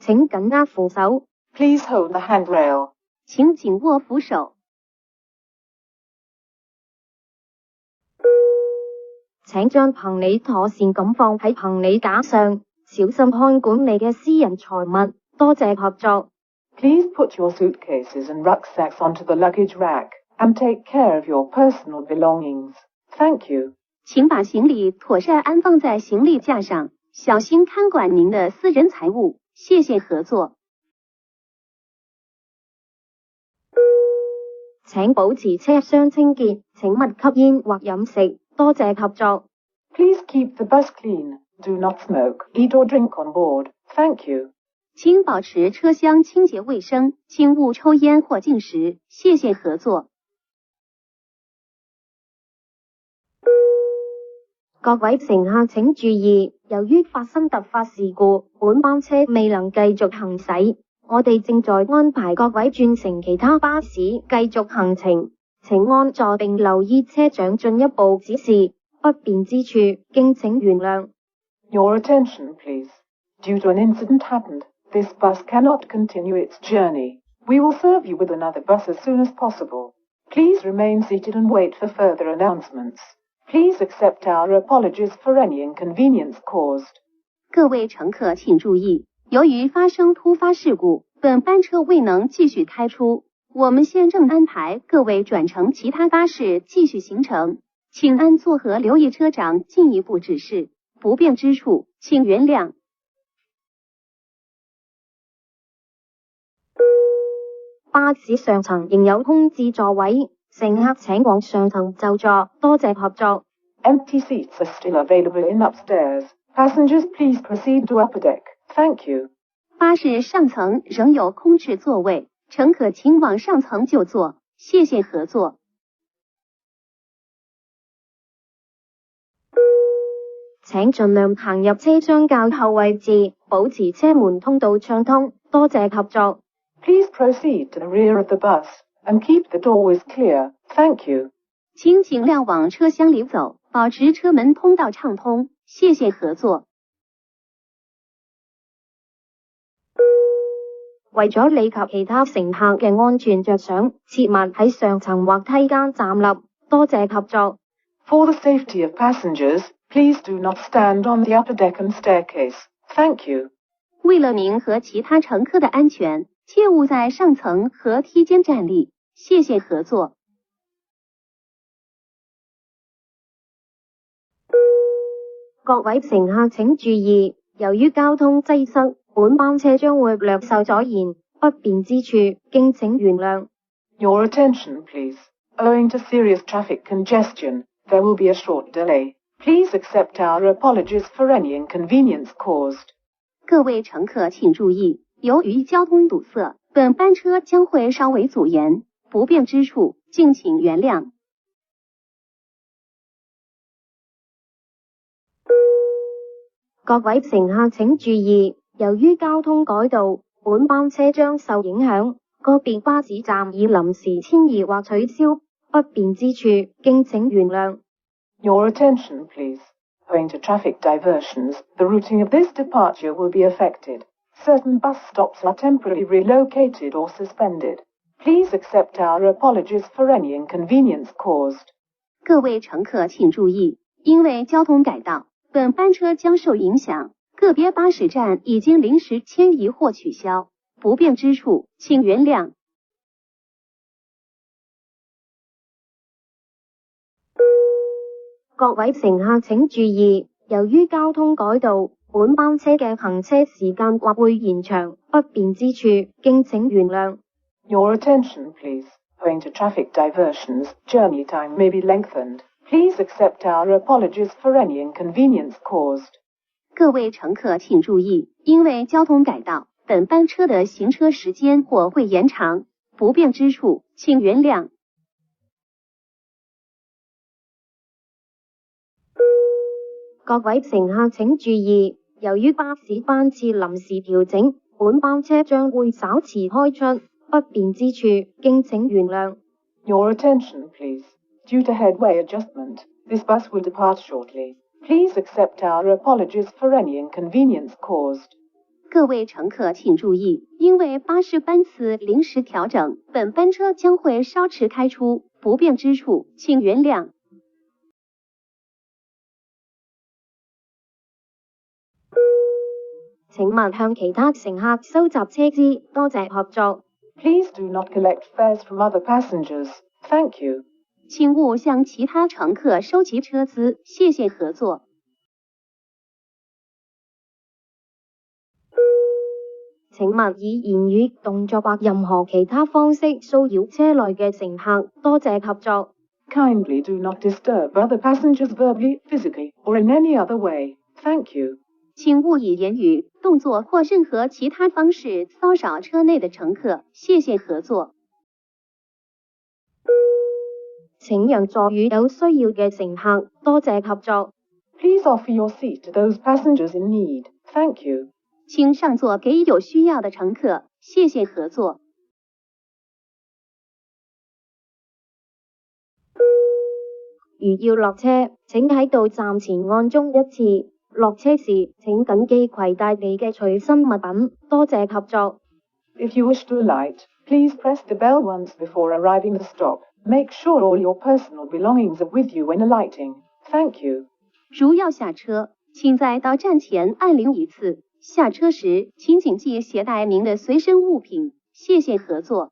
請緊握扶手。Please hold the handrail. 請緊握扶手。請將行李妥善咁放喺行李架上，小心看管你嘅私人財物。多謝合作。Please put your suitcases and rucksacks onto the luggage rack and take care of your personal belongings. Thank you. 請把行李妥善安放在行李架上，小心看管您的私人財物。謝謝合作。請保持車廂清潔，請勿吸煙或飲食。多謝合作。Please keep the bus clean. Do not smoke, eat or drink on board. Thank you. 請保持車廂清潔衛生，請勿抽煙或進食。謝謝合作。各位乘客請注意，由於發生突發事故，本班車未能繼續行駛。我哋正在安排各位轉乘其他巴士繼續行程，請安坐並留意車長進一步指示，不便之處敬請原諒。Your attention, please. Due to an incident happened, this bus cannot continue its journey. We will serve you with another bus as soon as possible. Please remain seated and wait for further announcements. Please accept our apologies for any inconvenience caused. 各位乘客請注意，由於發生突發事故，本班車未能繼續開出，我們現正安排各位轉乘其他巴士繼續行程，請安坐和留意車長進一步指示，不便之處請原諒。巴士上層仍有空置座位，乘客請往上層就座，多謝合作。Empty seats are still available in upstairs. Passengers, please proceed to upper deck. Thank you. 巴士上層仍有空置座位，乘客請往上層就座，謝謝合作。請盡量行入車廂較後位置，保持車門通道暢通，多謝合作。Please proceed to the rear of the bus and keep the doorways clear. Thank you. 請盡量往車廂裡走，保持車門通道暢通，謝謝合作。為咗你及其他乘客嘅安全着想，切勿喺上層或梯間站立，多謝合作。For the safety of passengers, please do not stand on the upper deck and staircase. Thank you. 為了您和其他乘客的安全，切勿在上層和梯間站立，謝謝合作。各位乘客請注意，由於交通擠塞，本班車將會略受阻延，不便之處敬請原諒。Your attention, please. Owing to serious traffic congestion, there will be a short delay. Please accept our apologies for any inconvenience caused. 各位乘客請注意，由於交通堵塞，本班車將會稍微阻延，不便之處敬請原諒。各位乘客請注意，由於交通改道，本班車將受影響，個別巴士站已臨時遷移或取消，不便之處敬請原諒。Your attention, please. Owing to traffic diversions, the routing of this departure will be affected. Certain bus stops are temporarily relocated or suspended. Please accept our apologies for any inconvenience caused. 各位乘客請注意，因為交通改道，本班車將受影響，個別巴士站已經臨時遷移或取消，不便之處請原諒。各位乘客請注意，由於交通改道，本班車嘅行車時間或會延長，不便之處敬請原諒。Your attention, please. Owing to traffic diversions, journey time may be lengthened. Please accept our apologies for any inconvenience caused. 各位乘客請注意，因為交通改道，本班車的行車時間或會延長，不便之處請原諒。各位乘客請注意，由於巴士班次臨時調整，本班車將會稍遲開出，不便之處敬請原諒。Your attention, please. Due to headway adjustment, this bus will depart shortly. Please accept our apologies for any inconvenience caused. 各位乘客请注意，因为巴士班次临时调整，本班车将会稍迟开出，不便之处请原谅。請勿向其他乘客收集車資，多謝合作。Please do not collect fares from other passengers. Thank you. 請勿向其他乘客收集車資，謝謝合作。請勿以言語、動作或任何其他方式騷擾車內嘅乘客，多謝合作。Kindly do not disturb other passengers verbally, physically, or in any other way. Thank you. 请勿以言語、動作或任何其他方式騷擾車內的乘客，謝謝合作。請讓座與有需要嘅乘客，多謝合作。Please offer your seat to those passengers in need. Thank you. 請上座給有需要的乘客，謝謝合作。如要落車，請喺到站前按鐘一次。落車時，請緊記攜帶你嘅隨身物品，多謝合作。If you wish to alight, please press the bell once before arriving at the stop. Make sure all your personal belongings are with you when alighting. Thank you. 如要下車，請在到站前按鈴一次。下車時，請謹記攜帶您的隨身物品，謝謝合作。